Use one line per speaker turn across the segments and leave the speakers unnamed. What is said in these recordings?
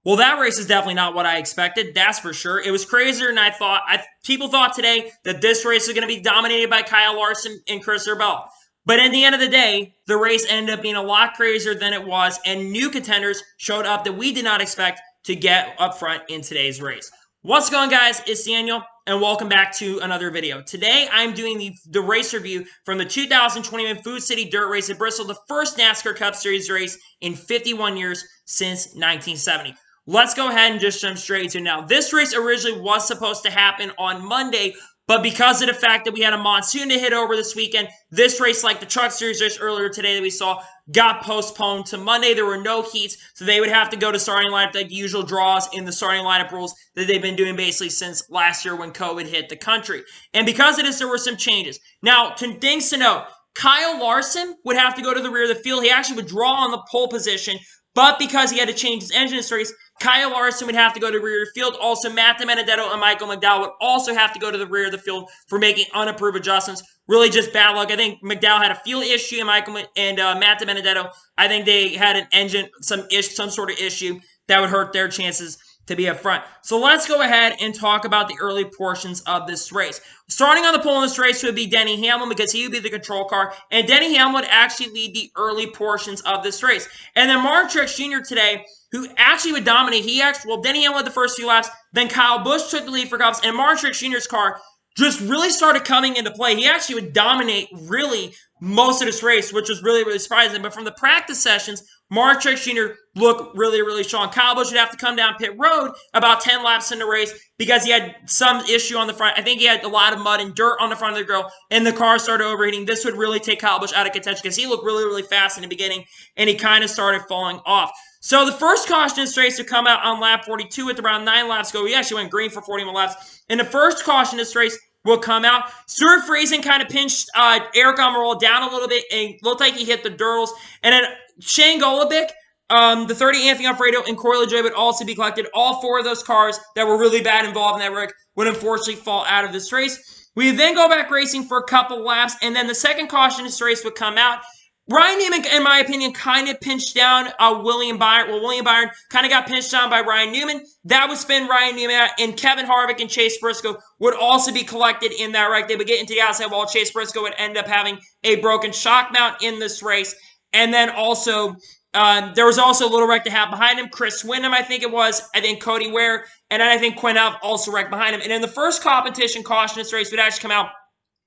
Well, that race is definitely not what I expected. That's for sure. It was crazier than I thought. People thought today that this race was going to be dominated by Kyle Larson and Christopher Bell. But at the end of the day, the race ended up being a lot crazier than it was, and new contenders showed up that we did not expect to get up front in today's race. What's going on, guys? It's Daniel, and welcome back to another video. Today, I'm doing the race review from the 2021 Food City Dirt Race at Bristol, the first NASCAR Cup Series race in 51 years since 1970. Let's go ahead and just jump straight into it now. This race originally was supposed to happen on Monday, but because of the fact that we had a monsoon to hit over this weekend, this race, like the Truck Series race earlier today that we saw, got postponed to Monday. There were no heats, so they would have to go to starting lineup like the usual draws in the starting lineup rules that they've been doing basically since last year when COVID hit the country. And because of this, there were some changes. Now, things to note, Kyle Larson would have to go to the rear of the field. He actually would draw on the pole position, but because he had to change his engine this race, Kyle Larson would have to go to the rear of the field. Also, Matt DiBenedetto and Michael McDowell would also have to go to the rear of the field for making unapproved adjustments. Really just bad luck. I think McDowell had a fuel issue, and Matt DiBenedetto, I think they had an engine, some sort of issue that would hurt their chances to be up front. So let's go ahead and talk about the early portions of this race. Starting on the pole in this race would be Denny Hamlin, because he would be the control car, and Denny Hamlin would actually lead the early portions of this race. And then Martin Truex Jr. today, who actually would dominate, Denny Hamlin led the first few laps, then Kyle Busch took the lead for cups, and Martin Truex Jr.'s car just really started coming into play. He actually would dominate really most of this race, which was really, really surprising. But from the practice sessions, Martin Truex Jr. looked really, really strong. Kyle Busch would have to come down pit road about 10 laps in the race because he had some issue on the front. I think he had a lot of mud and dirt on the front of the grill, and the car started overheating. This would really take Kyle Busch out of contention because he looked really, really fast in the beginning, and he kind of started falling off. So the first caution in this race would come out on lap 42 with around 9 laps go. He actually went green for 41 laps. And the first caution in this race will come out. Stuart Friesen kind of pinched Eric Almirola down a little bit and looked like he hit the durdles. And then Shane Golobic, the 30 Anthony Alfredo, and Corey LaJoie would also be collected. All four of those cars that were really bad involved in that wreck would unfortunately fall out of this race. We then go back racing for a couple laps, and then the second caution in this race would come out. Ryan Newman, in my opinion, kind of pinched down William Byron. Well, William Byron kind of got pinched down by Ryan Newman. That would spin Ryan Newman out, and Kevin Harvick and Chase Briscoe would also be collected in that wreck. They would get into the outside wall. Chase Briscoe would end up having a broken shock mount in this race. And then also, there was also a little wreck to have behind him. Chris Windham, I think it was. I think Cody Ware. And then I think Quinn Alv also wrecked behind him. And in the first competition caution, this race would actually come out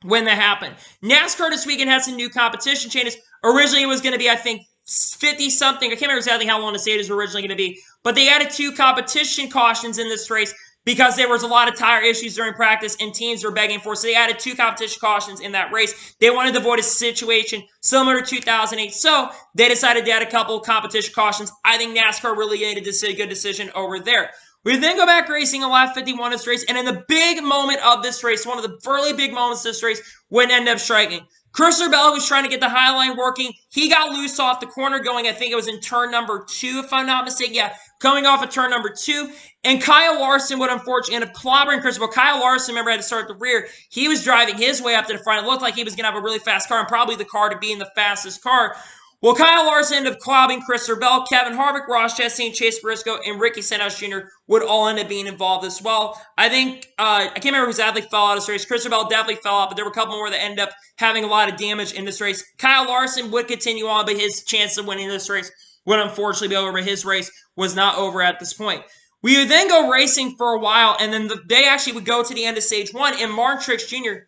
when that happened. NASCAR this weekend had some new competition changes. Originally, it was going to be, I think, 50-something. I can't remember exactly how long the stage was originally going to be. But they added 2 competition cautions in this race because there was a lot of tire issues during practice and teams were begging for it. So they added 2 competition cautions in that race. They wanted to avoid a situation similar to 2008. So they decided to add a couple of competition cautions. I think NASCAR really made a good decision over there. We then go back racing on lap 51 of this race, and in the big moment of this race, one of the really big moments of this race, would end up striking. Christopher Bell was trying to get the high line working. He got loose off the corner going, I think it was in turn number 2, if I'm not mistaken. Yeah, coming off of turn number 2. And Kyle Larson would unfortunately end up clobbering Christopher Bell. Kyle Larson, remember, had to start at the rear. He was driving his way up to the front. It looked like he was going to have a really fast car and probably the car to be in the fastest car. Well, Kyle Larson ended up clobbing Christopher Bell, Kevin Harvick, Ross Chastain, Chase Briscoe, and Ricky Stenhouse Jr. would all end up being involved as well. I think, I can't remember who exactly fell out of this race. Christopher Bell definitely fell out, but there were a couple more that ended up having a lot of damage in this race. Kyle Larson would continue on, but his chance of winning this race would unfortunately be over, but his race was not over at this point. We would then go racing for a while, and then they actually would go to the end of stage 1, and Martin Truex Jr.,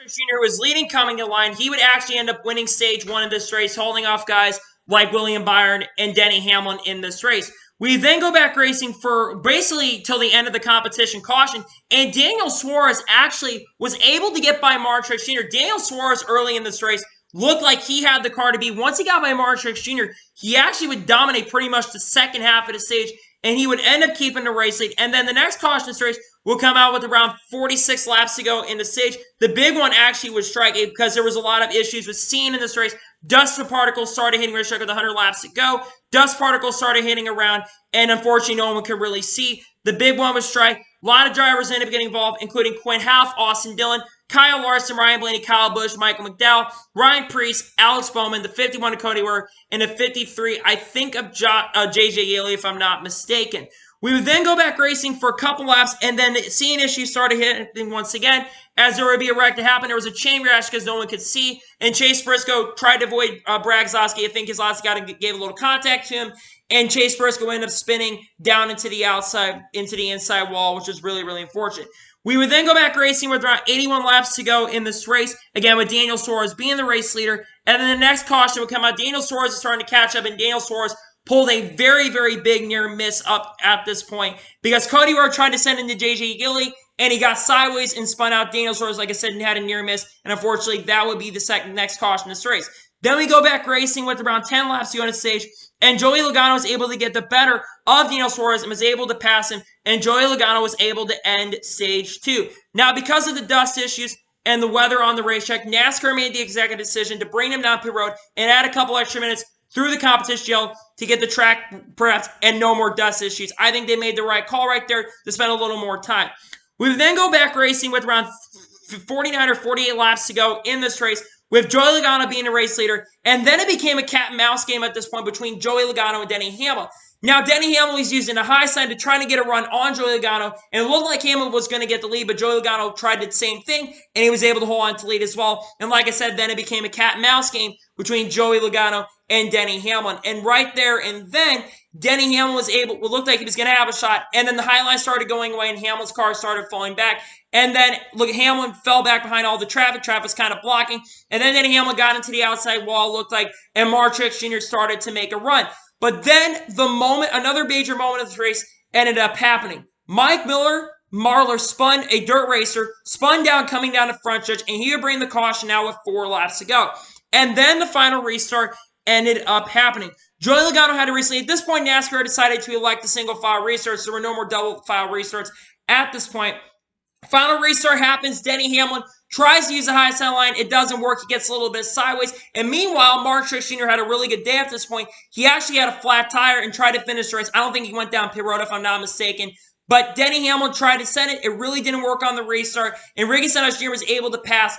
who was leading coming to line, he would actually end up winning stage 1 of this race, holding off guys like William Byron and Denny Hamlin in this race. We then go back racing for basically till the end of the competition caution, and Daniel Suarez actually was able to get by Martin Truex Jr. Daniel Suarez early in this race looked like he had the car to beat. Once he got by Martin Truex Jr., he actually would dominate pretty much the second half of the stage, and he would end up keeping the race lead. And then the next caution in this race will come out with around 46 laps to go in the stage. The big one actually was striking because there was a lot of issues with seeing in this race. Dust particles started hitting racetrack with 100 laps to go. Dust particles started hitting around, and unfortunately, no one could really see. The big one was strike. A lot of drivers ended up getting involved, including Quinn Houff, Austin Dillon, Kyle Larson, Ryan Blaney, Kyle Busch, Michael McDowell, Ryan Preece, Alex Bowman, the 51 of Cody Ware, and the 53, I think, of JJ Yeley, if I'm not mistaken. We would then go back racing for a couple laps, and then seeing issues started hitting once again. As there would be a wreck to happen, there was a chain crash because no one could see, and Chase Briscoe tried to avoid Brad Keselowski. I think Keselowski gave a little contact to him, and Chase Briscoe ended up spinning down into the inside wall, which was really, really unfortunate. We would then go back racing with around 81 laps to go in this race, again with Daniel Suarez being the race leader, and then the next caution would come out. Daniel Suarez is starting to catch up, and Daniel Suarez pulled a very, very big near miss up at this point because Cody Ware tried to send into JJ Yeley, and he got sideways and spun out. Daniel Suarez, like I said, had a near miss, and unfortunately, that would be the next caution in this race. Then we go back racing with around 10 laps to go on the stage, and Joey Logano was able to get the better of Daniel Suarez and was able to pass him, and Joey Logano was able to end stage 2. Now, because of the dust issues and the weather on the racetrack, NASCAR made the executive decision to bring him down pit road and add a couple extra minutes through the competition gel to get the track prepped and no more dust issues. I think they made the right call right there to spend a little more time. We would then go back racing with around 49 or 48 laps to go in this race, with Joey Logano being the race leader, and then it became a cat and mouse game at this point between Joey Logano and Denny Hamlin. Now, Denny Hamlin was using the high side to try to get a run on Joey Logano, and it looked like Hamlin was going to get the lead, but Joey Logano tried the same thing, and he was able to hold on to lead as well. And like I said, then it became a cat and mouse game between Joey Logano and Denny Hamlin. And right there and then, Denny Hamlin looked like he was going to have a shot, and then the high line started going away, and Hamlin's car started falling back. And then, look, Hamlin fell back behind all the traffic. Traffic was kind of blocking. And then Denny Hamlin got into the outside wall, looked like, and Mark Truex Jr. started to make a run. But then another major moment of this race ended up happening. Mike Marlar spun a dirt racer, spun down coming down the front stretch, and he would bring the caution now with 4 laps to go. And then the final restart ended up happening. Joey Logano had to restart. At this point, NASCAR decided to elect the single file restarts. There were no more double file restarts at this point. Final restart happens. Denny Hamlin tries to use the high side line. It doesn't work. He gets a little bit sideways. And meanwhile, Mark Truex Jr. had a really good day at this point. He actually had a flat tire and tried to finish the race. I don't think he went down pit road, if I'm not mistaken. But Denny Hamlin tried to send it. It really didn't work on the restart. And Ricky Stenhouse Jr. was able to pass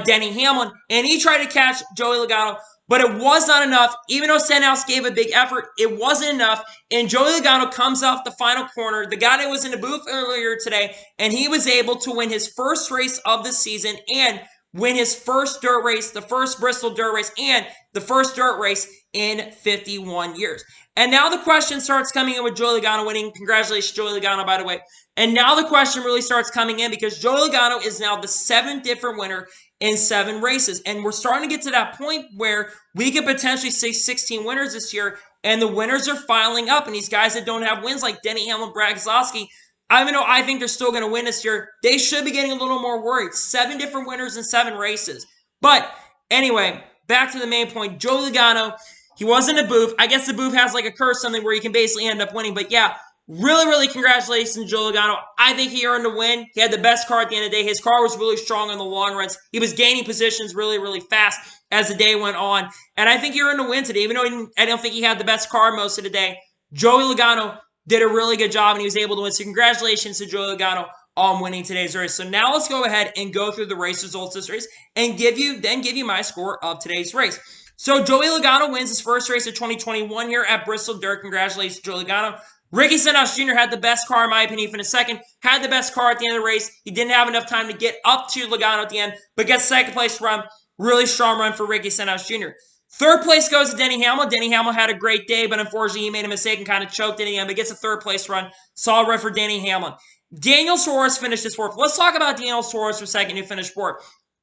Denny Hamlin. And he tried to catch Joey Logano. But it was not enough. Even though Stenhouse gave a big effort, it wasn't enough. And Joey Logano comes off the final corner, the guy that was in the booth earlier today, and he was able to win his first race of the season and win his first dirt race, the first Bristol Dirt race, and the first dirt race in 51 years. And now the question starts coming in with Joey Logano winning. Congratulations, Joey Logano, by the way. And now the question really starts coming in because Joey Logano is now the 7th different winner in 7 races. And we're starting to get to that point where we could potentially see 16 winners this year, and the winners are filing up. And these guys that don't have wins like Denny Hamlin, Brad Keselowski, even though I think they're still going to win this year, they should be getting a little more worried. 7 different winners in 7 races. But anyway, back to the main point. Joey Logano, he was in a booth. I guess the booth has like a curse, something where you can basically end up winning. But yeah, really, really congratulations, Joey Logano. I think he earned a win. He had the best car at the end of the day. His car was really strong on the long runs. He was gaining positions really, really fast as the day went on. And I think he earned a win today. Even though I don't think he had the best car most of the day, Joey Logano did a really good job, and he was able to win. So congratulations to Joey Logano on winning today's race. So now let's go ahead and go through the race results of this race and give you my score of today's race. So Joey Logano wins his first race of 2021 here at Bristol Dirt. Congratulations, Joey Logano. Ricky Stenhouse Jr. had the best car, in my opinion, for the second. Had the best car at the end of the race. He didn't have enough time to get up to Logano at the end, but gets second place run. Really strong run for Ricky Stenhouse Jr. Third place goes to Denny Hamlin. Denny Hamlin had a great day, but unfortunately he made a mistake and kind of choked in the end, but gets a third place run. Solid run for Denny Hamlin. Daniel Suarez finished his 4th. Let's talk about Daniel Suarez for a second, who finished 4th.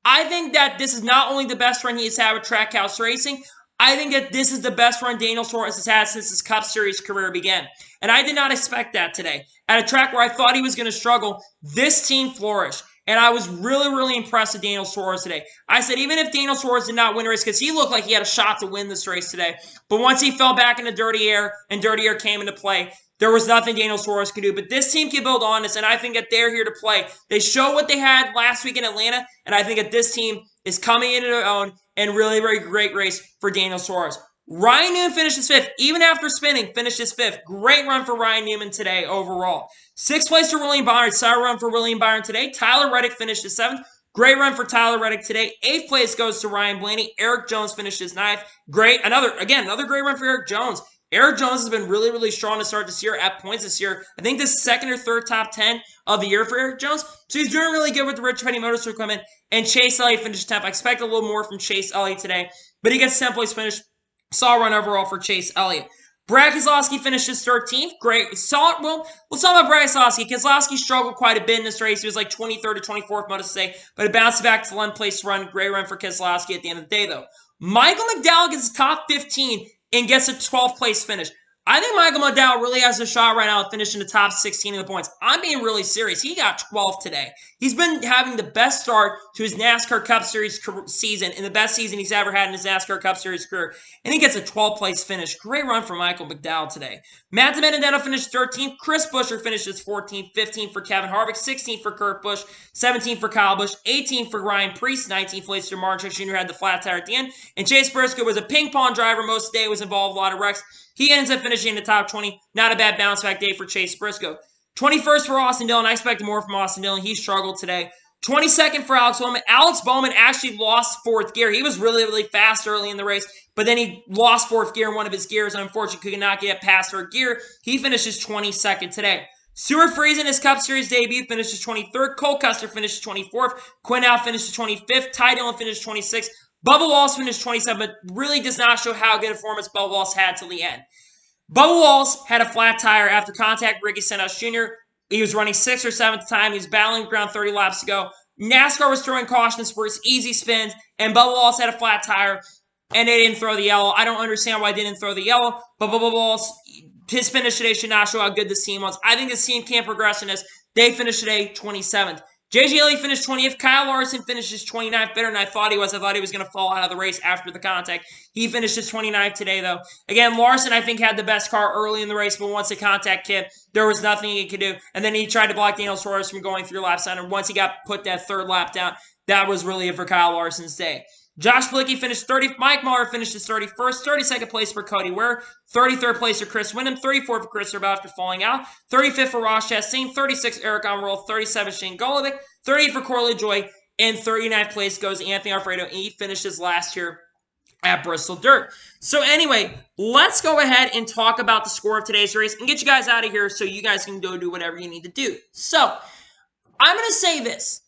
I think that this is not only the best run he has had with Trackhouse Racing, I think that this is the best run Daniel Suarez has had since his Cup Series career began. And I did not expect that today. At a track where I thought he was going to struggle, this team flourished. And I was really, really impressed with Daniel Suarez today. I said, even if Daniel Suarez did not win the race, because he looked like he had a shot to win this race today, but once he fell back into dirty air, and dirty air came into play, there was nothing Daniel Suarez could do. But this team can build on this, and I think that they're here to play. They show what they had last week in Atlanta, and I think that this team is coming into their own, and really, very great race for Daniel Suarez. Ryan Newman finishes 5th. Even after spinning, finishes 5th. Great run for Ryan Newman today overall. 6th place for William Byron. Solid run for William Byron today. Tyler Reddick finishes 7th. Great run for Tyler Reddick today. 8th place goes to Ryan Blaney. Eric Jones finishes 9th. Great. Another great run for Eric Jones. Eric Jones has been really, really strong to start this year at points this year. I think this is second or third top 10 of the year for Eric Jones. So he's doing really good with the Rich Petty Motorsport equipment. And Chase Elliott finished 10th. I expect a little more from Chase Elliott today. But he gets 10th place finish. Solid run overall for Chase Elliott. Brad Keselowski finishes 13th. Great. Solid. Well, let's talk about Brad Keselowski. Keselowski struggled quite a bit in this race. He was like 23rd or 24th, I to say. But it bounced back to 11th place run. Great run for Keselowski at the end of the day, though. Michael McDowell gets top 15 and gets a 12th place finish. I think Michael McDowell really has a shot right now to finish in the top 16 of the points. I'm being really serious. He got 12th today. He's been having the best start to his NASCAR Cup Series season and the best season he's ever had in his NASCAR Cup Series career. And he gets a 12th place finish. Great run for Michael McDowell today. Matt DiBenedetto finished 13th. Chris Buescher finishes 14th. 15th for Kevin Harvick. 16th for Kurt Busch. 17th for Kyle Busch. 18th for Ryan Preece. 19th place for Mark Truex Jr. had the flat tire at the end. And Chase Briscoe was a ping pong driver most of the day. Was involved in a lot of wrecks. He ends up finishing in the top 20. Not a bad bounce back day for Chase Briscoe. 21st for Austin Dillon. I expected more from Austin Dillon. He struggled today. 22nd for Alex Bowman. Alex Bowman actually lost 4th gear. He was really, really fast early in the race, but then he lost 4th gear in one of his gears and unfortunately could not get past 3rd gear. He finishes 22nd today. Stewart Friesen in his Cup Series debut finishes 23rd. Cole Custer finishes 24th. Quinn Al finishes 25th. Ty Dillon finished 26th. Bubba Wallace finished 27th, but really does not show how good a performance Bubba Wallace had till the end. Bubba Wallace had a flat tire after contact with Ricky Stenhouse Jr. He was running 6th or 7th time. He was battling ground 30 laps to go. NASCAR was throwing cautions for his easy spins, and Bubba Wallace had a flat tire, and they didn't throw the yellow. I don't understand why they didn't throw the yellow, but Bubba Wallace, his finish today should not show how good this team was. I think this team can't progress in this. They finished today 27th. J.J. Elliott finished 20th. Kyle Larson finishes 29th. Better than I thought he was. I thought he was going to fall out of the race after the contact. He finishes 29th today, though. Again, Larson, I think, had the best car early in the race, but once the contact hit, there was nothing he could do. And then he tried to block Daniel Suarez from going through lap center. Once he got put that 3rd lap down, that was really it for Kyle Larson's day. Josh Bilicki finished 30th. Mike Muller finishes 31st. 32nd place for Cody Ware. 33rd place for Chris Windom. 34th for Chris Herbold after falling out. 35th for Ross Chastain. 36th Eric Almirola. 37th Shane Golovic. 30th for Corey LaJoie. And 39th place goes Anthony Alfredo. And he finishes last year at Bristol Dirt. So anyway, let's go ahead and talk about the score of today's race and get you guys out of here so you guys can go do whatever you need to do. So, I'm going to say this.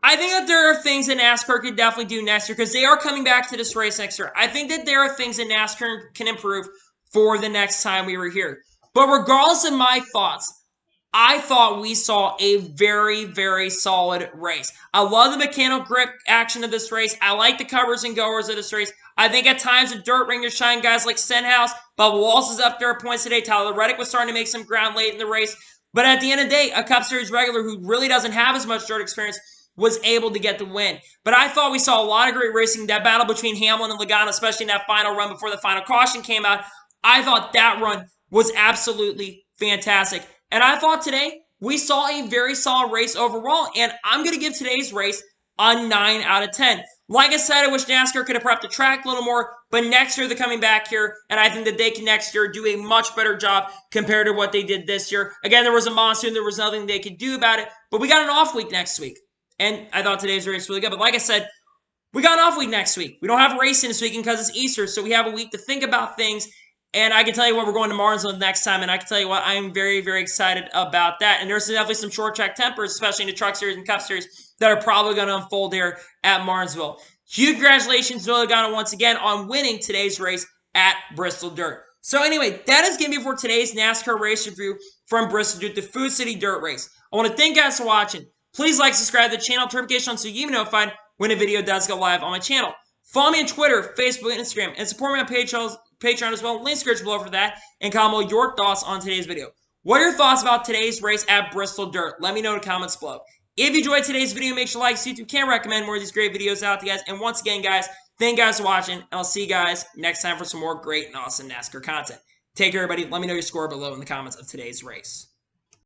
I think that there are things that NASCAR could definitely do next year because they are coming back to this race next year. I think that there are things that NASCAR can improve for the next time we were here. But regardless of my thoughts, I thought we saw a very, very solid race. I love the mechanical grip action of this race. I like the covers and goers of this race. I think at times the dirt ringers shine guys like Stenhouse. Bubba Wallace is up there at points today. Tyler Reddick was starting to make some ground late in the race. But at the end of the day, a Cup Series regular who really doesn't have as much dirt experience was able to get the win. But I thought we saw a lot of great racing. That battle between Hamlin and Logano, especially in that final run before the final caution came out, I thought that run was absolutely fantastic. And I thought today we saw a very solid race overall, and I'm going to give today's race a 9 out of 10. Like I said, I wish NASCAR could have prepped the track a little more, but next year they're coming back here, and I think that they can next year do a much better job compared to what they did this year. Again, there was a monsoon. There was nothing they could do about it, but we got an off week next week. And I thought today's race was really good. But like I said, we got an off week next week. We don't have a racing this weekend because it's Easter. So we have a week to think about things. And I can tell you what, we're going to Martinsville next time. And I can tell you what, I am very, very excited about that. And there's definitely some short track tempers, especially in the Truck Series and Cup Series, that are probably going to unfold here at Martinsville. Huge congratulations to Logano once again on winning today's race at Bristol Dirt. So anyway, that is going to be for today's NASCAR race review from Bristol Dirt, the Food City Dirt Race. I want to thank you guys for watching. Please like, subscribe to the channel, notification so you get notified when a video does go live on my channel. Follow me on Twitter, Facebook, and Instagram, and support me on Patreon as well. Links are below for that, and comment your thoughts on today's video. What are your thoughts about today's race at Bristol Dirt? Let me know in the comments below. If you enjoyed today's video, make sure to like so YouTube can recommend more of these great videos out to you guys. And once again, guys, thank you guys for watching, and I'll see you guys next time for some more great and awesome NASCAR content. Take care, everybody. Let me know your score below in the comments of today's race.